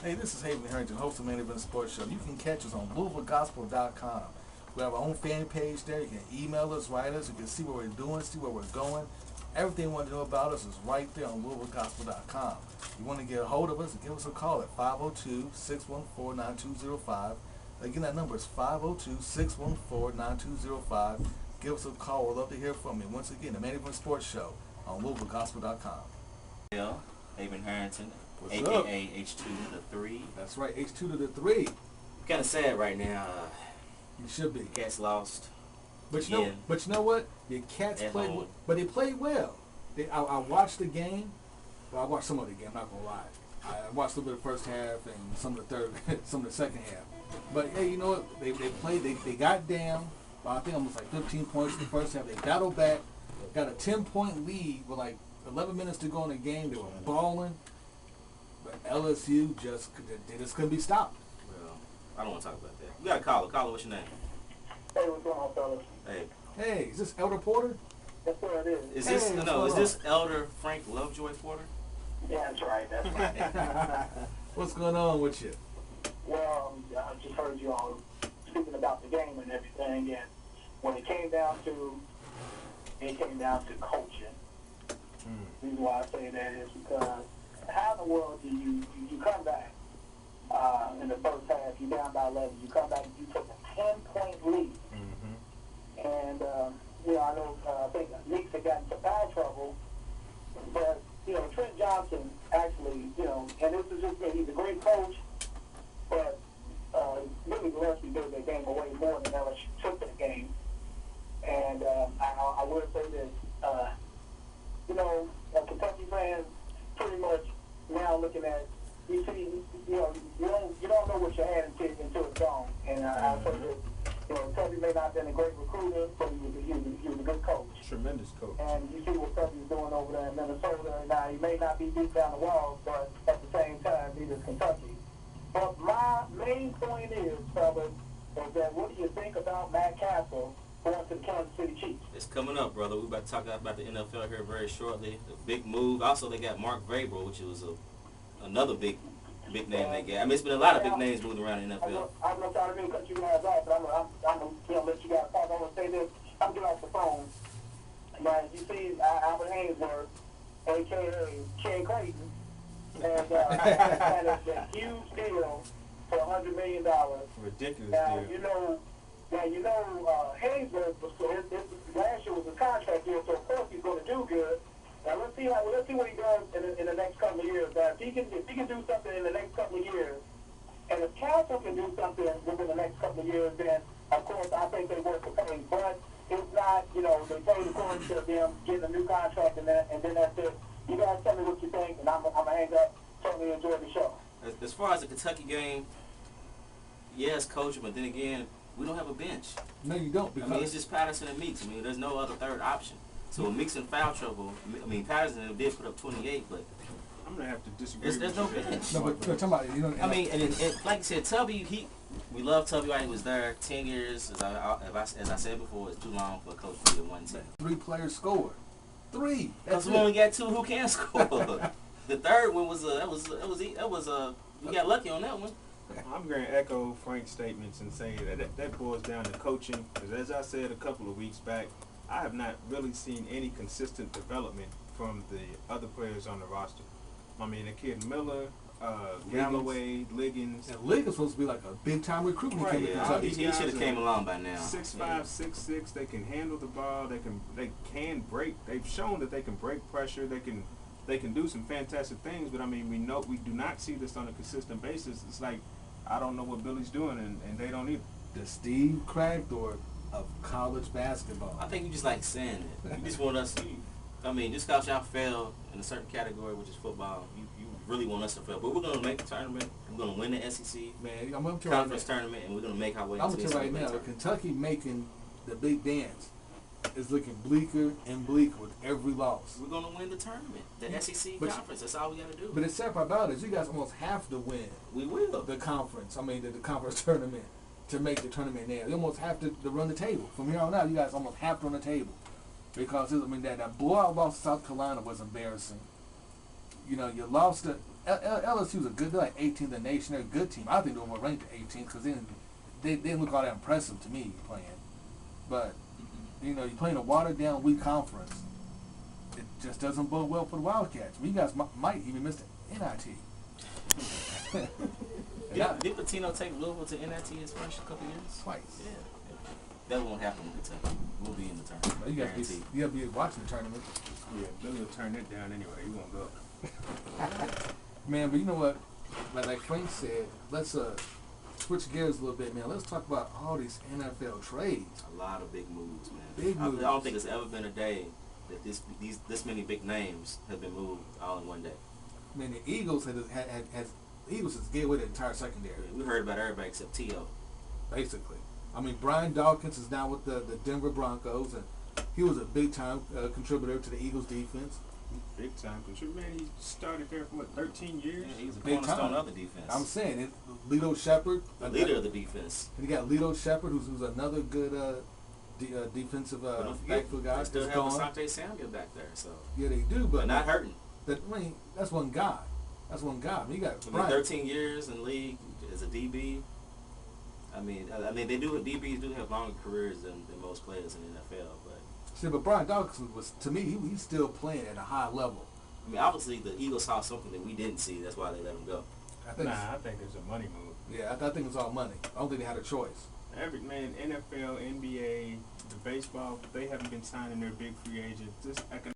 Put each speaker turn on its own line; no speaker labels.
Hey, this is Haven Harrington, host of Main Event Sports Show. You can catch us on LouisvilleGospel.com. We have our own fan page there. You can email us, write us. You can see what we're doing, see where we're going. Everything you want to know about us is right there on LouisvilleGospel.com. You want to get a hold of us, give us a call at 502-614-9205. Again, that number is 502-614-9205. Give us a call. We'd love to hear from you. Once again, the Main Event Sports Show on LouisvilleGospel.com.
Yeah, Haven Harrington,
What's
aka
up?
H2 to the 3.
That's right, H2 to the 3.
Kind of sad right now.
You should be.
Cats lost.
But you know what? The Cats
At
played,
home.
but they played well. I watched the game. Well, I watched some of the game. I'm not gonna lie. I watched a little bit of the first half and some of the third, some of the second half. But hey, you know what? They played. They got down. I think almost like 15 points in the first half. They battled back. Got a 10-point lead with like 11 minutes to go in the game. They were balling. But LSU just couldn't be stopped.
Well, I don't want to talk about that. We got a caller. Caller, what's your name?
Hey, what's going on, fellas?
Hey.
Hey, is this Elder Porter?
That's what it is.
Is this
Hey, what's
no?
going
Is
on?
this Elder Frank Lovejoy Porter?
Yeah, that's right. That's right.
What's going on with you?
Well, I just heard you all speaking about the game and everything, and when it came down to coaching. The reason why I say that is because how in the world do you come back in the first half, you're down by 11, you come back and you take a 10-point lead. And, I know, I think Meeks had gotten some foul trouble, but, Trent Johnson actually, and this is just, he's a great coach, but really Gillespie gave that game away more than LSU took that game. And I will say this, Kentucky fans pretty much now looking at, you see, you don't know what you had until it's gone. And I say that, Tubby may not have been a great recruiter, but he was a good coach.
Tremendous coach.
And you see what Tubby's doing over there in Minnesota. Now, he may not be deep down the wall, but at the same time, he's in Kentucky. But my main point is, fellas, is that what do you think about Matt Castle going to the Kansas City Chiefs?
It's coming up, brother. We're about to talk about the NFL here very shortly. The big move. Also, they got Mark Vrabel, which was another big name they got. I mean, it's been a lot of big names moving around the NFL.
I'm not trying to cut you guys off, but I'm going to let you guys talk. I'm going to say this. I'm going to get off the phone. Now, you see Albert Hainsworth, a.k.a. Ken Clayton, and had a huge deal for $100 million.
Ridiculous
Now,
deal.
Hainsworth, last year was a contract year, so of course he's going to do good. Now let's see what he does in the next couple of years. Now, if he can do something in the next couple of years, and if Castle can do something within the next couple of years, then of course I think they worth the pay. But it's not, they paid according to them getting a new contract and then that's it. You guys tell me what you think, and I'm gonna hang up. Totally enjoy the show.
As far as the Kentucky game, yes, coach, but then again, we don't have a bench.
No, you don't.
I
Because
mean, it's just Patterson and Meeks. I mean, there's no other third option. So with Meeks in foul trouble, I mean, Patterson did put up 28, but
I'm gonna have to disagree.
there's no bench.
no, but talking about
I mean, and like you said, Tubby, we love Tubby while he was there. 10 years, as I said before, is too long for a coach to be in one team.
3 players scored. 3.
Because we only got 2 who can score. The third one was we got lucky on that one.
I'm going to echo Frank's statements and say that boils down to coaching. Because as I said a couple of weeks back, I have not really seen any consistent development from the other players on the roster. I mean, the kid Miller, Galloway, Liggins.
And Liggins supposed to be like a big-time recruit when he came to
Yeah,
Kentucky.
he should have came along by now.
6'5",
Yeah.
6'6". They can handle the ball. They can break. They've shown that they can break pressure. They can do some fantastic things. But I mean, we do not see this on a consistent basis. It's like I don't know what Billy's doing, and they don't either.
The Steve Cragthorpe of college basketball.
I think you just like saying it. You just want us to. I mean, just because y'all fail in a certain category, which is football, you really want us to fail. But we're going to make the tournament. We're going to win the SEC
Man, I'm going to
conference tournament, and we're going to make our way
I'm
into
going to
the
tell you right now,
tournament.
Kentucky making the big dance is looking bleaker and bleaker with every loss.
We're going to win the tournament, the SEC
But-
conference. That's all we got to do.
But it's sad part about it is you guys almost have to win
We will.
the conference. I mean, the conference tournament to make the tournament now. You almost have to run the table. From here on out, you guys almost have to run the table. Because, I mean, that blowout loss to South Carolina was embarrassing. You know, you lost to LSU's a good, they're like 18th in the nation. They're a good team. I think they were ranked 18th because they didn't look all that impressive to me playing. But, you know, you're playing a watered-down, weak conference. It just doesn't bode well for the Wildcats. I mean, you guys might even miss the NIT.
Did Patino take Louisville to NIT his first couple years?
Twice.
Yeah. That won't happen in Kentucky. We'll be in the tournament.
Well, you gotta be watching the tournament.
Yeah, Billy will turn it down anyway. He won't go.
Man, but you know what? Like Frank said, let's switch gears a little bit, man. Let's talk about all these NFL trades.
A lot of big moves, man.
Big moves.
I don't think it's ever been a day that this many big names have been moved all in one day.
I mean, the Eagles the Eagles has gave away the entire secondary.
Yeah, we heard about everybody except T.O.
Basically. I mean, Brian Dawkins is now with the Denver Broncos, and he was a big-time contributor to the Eagles' defense.
Big time contributor. Man, he started there for, what, 13 years?
Yeah, he was a
Big
cornerstone
time.
of the defense.
I'm saying it. Lito Shepard,
The leader of the defense.
and you got Lito Shepard, who's another good defensive
But don't forget,
backfield guy.
they still
that's
have
gone.
Asante Samuel back there, so
Yeah, they do, but
but not hurting.
that's one guy. That's one guy. I mean, you got
I mean,
Brian.
13 years in the league as a DB. I mean, DBs do have longer careers than most players in the NFL, but
See, but Brian Dawkins was, to me, he's still playing at a high level.
I mean, obviously the Eagles saw something that we didn't see. That's why they let him go.
I think.
I think it's a money move.
Yeah, I think it's all money. I don't think they had a choice.
Every man, NFL, NBA, the baseball, they haven't been signing their big free agents. This economic